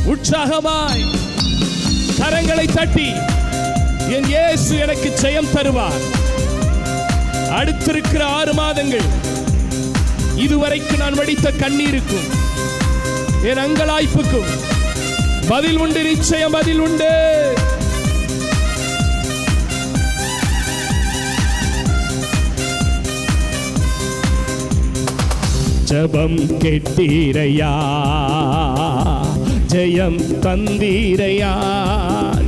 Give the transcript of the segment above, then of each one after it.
உற்சாகமாய் கரங்களை தட்டி என் இயேசு எனக்கு ஜெயம் தருவார். அடுத்திருக்கிற 6 மாதங்கள் இதுவரைக்கும் நான் வடித்த கண்ணீருக்கும் என் அங்கலாய்ப்புக்கும் பதில் உண்டு, நிச்சயம் பதில் உண்டு. ஜெபம் கேட்டீரையா, ஜெயம் தந்தீரையா.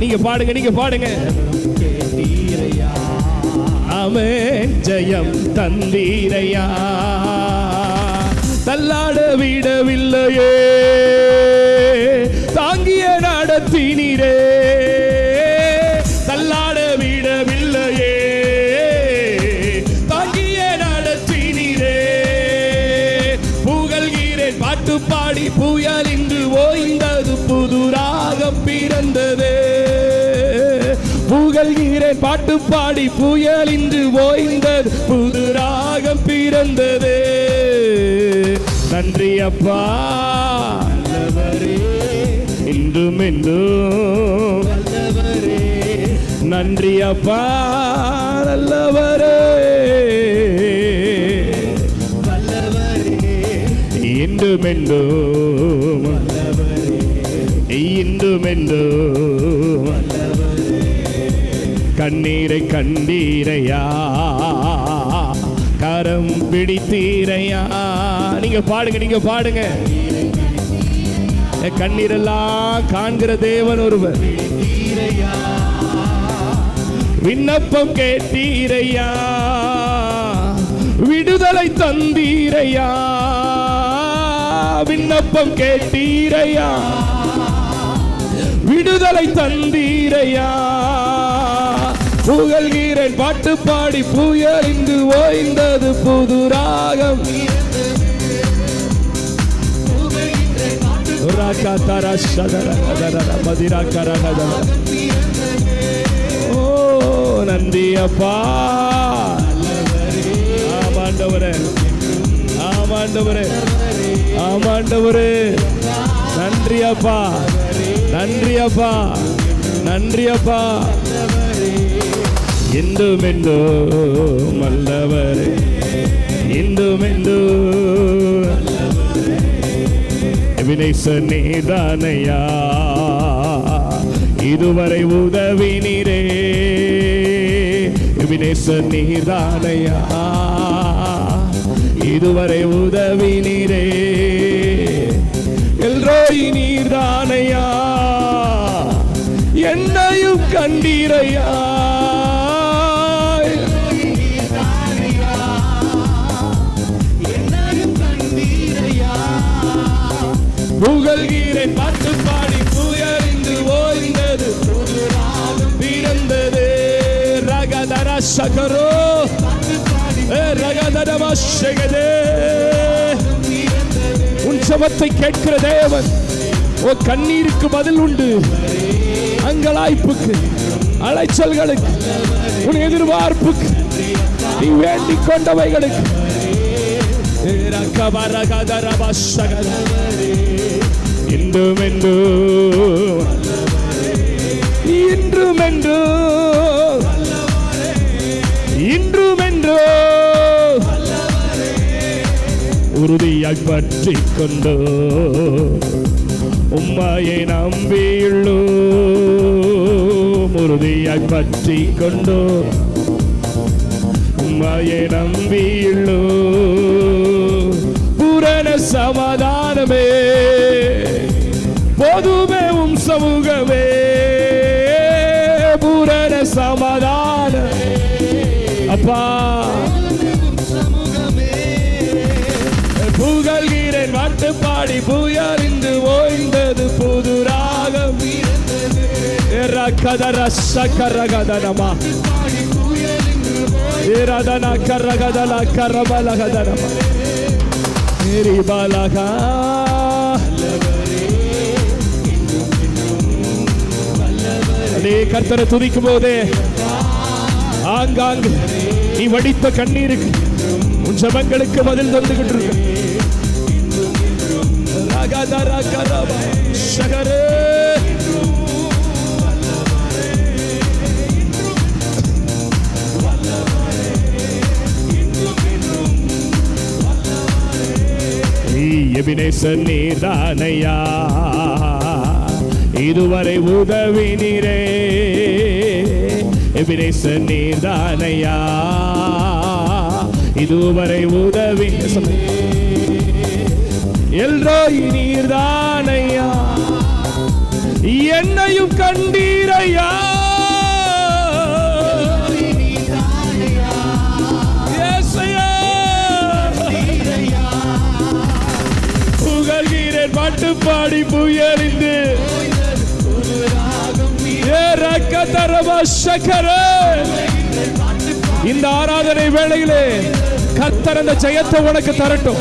நீங்க பாடுங்க. ஆமென். ஜெயம் தந்தீரையா, தள்ளாட விடவில்லையே, தாங்கிய நடத்தினீரே. தள்ளாட விடவில்லையே, தாங்கிய நடத்தினீரே. புகழ்கிறேன் பாட்டு பாடி, புயல் இன்று ஓய்ந்தது, புது ராகம் பிறந்தது. புகழ்கிறேன் பாட்டு பாடி, புயல் இன்று ஓய்ந்தது, புது ராகம் பிறந்தது. நன்றி அப்பா நல்லவரே, இன்றும் என்றும் நல்லவரே. நன்றி அப்பா நல்லவரே, இன்றும் என்றும் இன்றும் என்றும் கண்ணீரை கண்டீரையா, கரம் பிடித்தீரையா. நீங்க பாடுங்க. கண்ணீரெல்லாம் காண்கிற தேவன் ஒருவர். விண்ணப்பம் கேட்டீரையா, விடுதலை தந்தீரையா. விண்ணப்பம் கேட்டீரையா, விடுதலை தந்தீரையா. புகழ்கிறேன் பாட்டு பாடி, புயல் இங்கு ஓய்ந்தது, புது ராகம். ஓ நன்றி அப்பா. ஆமாண்டவரே, ஆமாண்டவரே, ஆமாண்டவரே. நன்றி அப்பா, நன்றி அப்பா, நன்றி அப்பா. இன்றும் என்றும் நல்லவரே, இன்றும் என்றும் எபினேசர் நீதானையா, இதுவரை உதவினீரே. எபினேசர் நீதானையா, இதுவரை உதவினீரே. எல்ரோய் நீதானையா, என்னையும் கண்டீரையா. புகழ்கிறேன் பாட்டு பாடி, புயல் இன்று ஓய்ந்தது, புது ராகம் பிறந்தது. ரகதர சகரோ ரகதரமா சகதே. உன் சபத்தை கேட்கிற தேவன். ஓ கண்ணீருக்கு பதில் உண்டு, அங்கலாய்ப்புக்கு, அலைச்சல்களுக்கு, உன் எதிர்பார்ப்புக்கு, நீ வேண்டிக் கொண்டவைகளுக்கு. இன்றும் என்றும் இன்றும் என்றும் இன்றும் என்றும் உறுதியாய் பற்றிக் கொண்டோ உம்மையை நம்பியுள்ளோம். உறுதியாய் பற்றிக் கொண்டோ உம்மையை நம்பியுள்ளோம். பூரண சமாதானமே போதுமே உம் சமூகமே. பூரண சமாதானமே அப்பா. புகழ்கிறேன் பாட்டு பாடி, புயல் இன்று ஓய்ந்தது, புது ராகம். கதர சக்கரகதனமா இரதன கரகதல கரபலகதனமா எரிபலகா. கர்த்தரை துதிக்கும் போதே ஆங்காங்கு நீ வடித்த கண்ணீருக்கு, உன் ஜெபங்களுக்கு பதில் தந்துகிட்டு இருக்கு. எபினேசர் நீர்தானையா, இதுவரை உதவினீரே. எபினேசர் நீர்தானையா, இதுவரை உதவி. எல்ரோய் நீர்தானையா, என்னையும் கண்டீரையா. புகழ்கிறேன் பாட்டு பாடி புயலிந்து இந்த ஆராதனை வேளையிலே கர்த்தர் அந்த ஜெயத்தை உனக்கு தரட்டும்.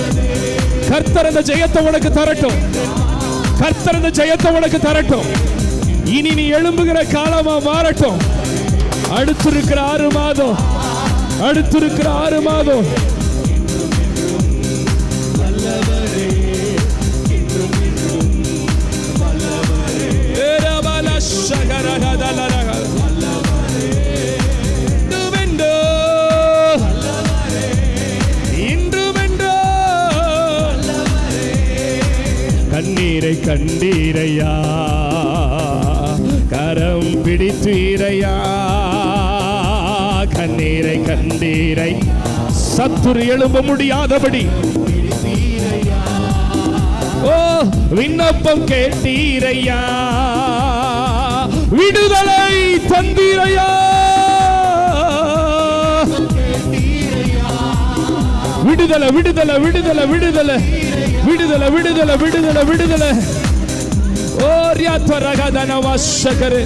கர்த்தர் அந்த ஜெயத்தை உனக்கு தரட்டும். கர்த்தர் அந்த ஜெயத்தை உனக்கு தரட்டும். இனி நீ எழும்புகிற காலமா மாறட்டும். அடுத்திருக்கிற 6 மாதம், அடுத்திருக்கிற 6 மாதம் கண்ணீரை கண்டீரையா, கரம் பிடித்தீரையா. கண்ணீரை கண்டீரை, சத்துரு எழும்ப முடியாதபடி. ஓ விண்ணப்பம் கேட்டீரையா, விடுதலை தந்தீரையா. விடுதலை விடுதலை விடுதலை விடுதலை விடுதலை விடுதலை விடுதலை விடுதலை. ஓ ரியாத்வரகதன வாஷகரே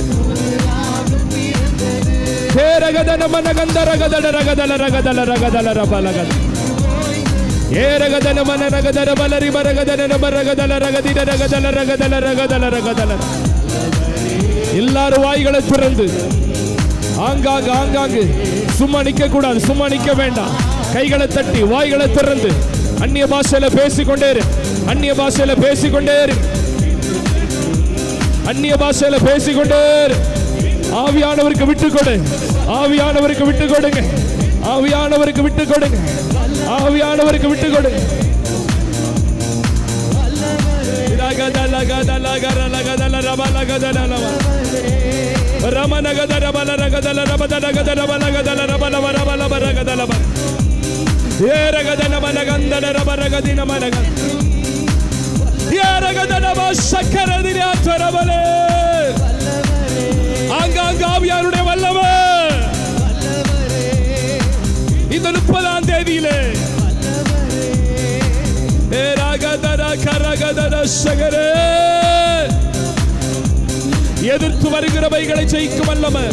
கேரகதன மனகந்த ரகதல ரகதல ரகதல ரகதல ரபலகத ஏரகதன மனரகதல பலரி பரகதன பரகதல ரகதின ரகதல ரகதல ரகதல ரகதல. எல்லாரும் வாய்களை திறந்து ஆங்காங்கு ஆங்காங்கு சும்மா நிக்க கூடாது. சும்மா நிக்க வேண்டாம். கைகளை தட்டி வாய்களை திறந்து அந்நிய பாஷையில பேசிக்கொண்டே இரு. அந்நிய பாஷையில பேசிக்கொண்டே இரு. அந்நிய பாஷையில பேசிக்கொண்டே இரு. ஆவியானவருக்கு விட்டு கொடு. ஆவியானவருக்கு விட்டு கொடுங்க. ஆவியானவருக்கு விட்டு கொடுங்க. ஆவியானவருக்கு விட்டு கொடுங்க. ஆவியானுடைய வல்லமை இந்த 30ஆம் தேதியிலே எதிர்த்து வருகிறவைகளை ஜெயிக்கும் வல்லமை.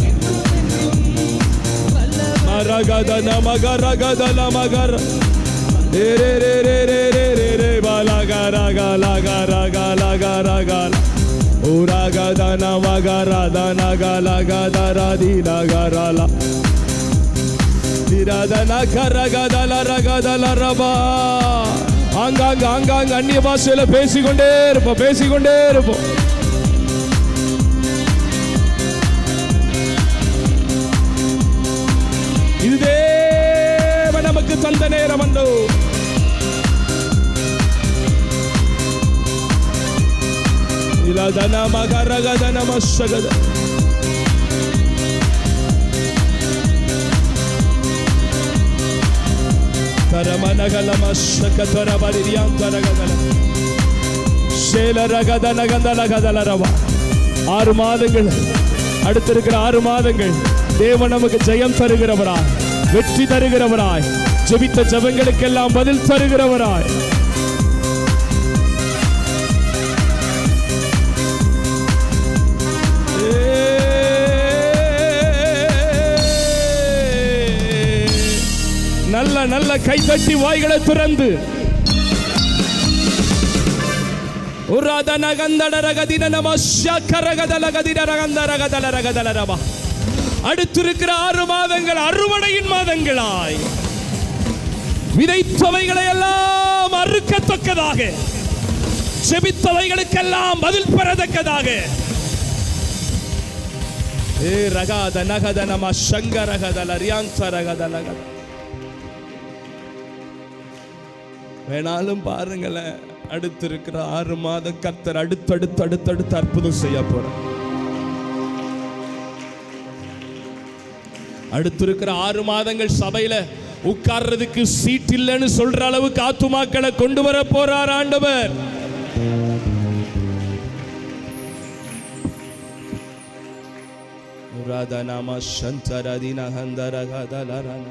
ஆங்காங்க ஆங்காங்க அந்நிய பாஷையில பேசிக்கொண்டே இருப்போம். பேசிக்கொண்டே இருப்போம். இது தேவ நமக்கு தந்த நேரம் வந்தோ. இலதன மகரகதன மஷகத கரமனகல மஷகதர பரியாந்தரகதல ஷேலரகதனகதலகதலரவா. 6 மாதங்கள், அடுத்திருக்கிற 6 மாதங்கள் தேவன் நமக்கு ஜெயம் தருகிறவராய், வெற்றி தருகிறவராய், ஜெபித்த ஜெபங்களுக்கெல்லாம் பதில் தருகிறவராய். நல்ல நல்ல கைதட்டி வாய்களை திறந்து அடுத்திருக்கிற 6 மாதங்கள் அறுவடையின் மாதங்களாய் விதைத்தவைகளை எல்லாம் அறுக்கத்தக்கதாக, செபித்தவைகளுக்கெல்லாம் பதில் பெறத்தக்கதாக. ரகத நகத நம சங்கரகதல ரியாந்த ரகதல வேணாலும் பாருங்களேன், அடுத்து இருக்கிற 6 மாதம் கர்த்தர் அடுத்தடுத்து அற்புதம் செய்ய போறார். அடுத்து இருக்கிற 6 மாதங்கள் சபையில உட்கார்றதுக்கு சீட் இல்லைன்னு சொல்ற அளவுக்கு ஆத்துமாக்களை கொண்டு வர போறார் ஆண்டவர். ராதா நாம சந்தரதின ஹந்தரகதலரன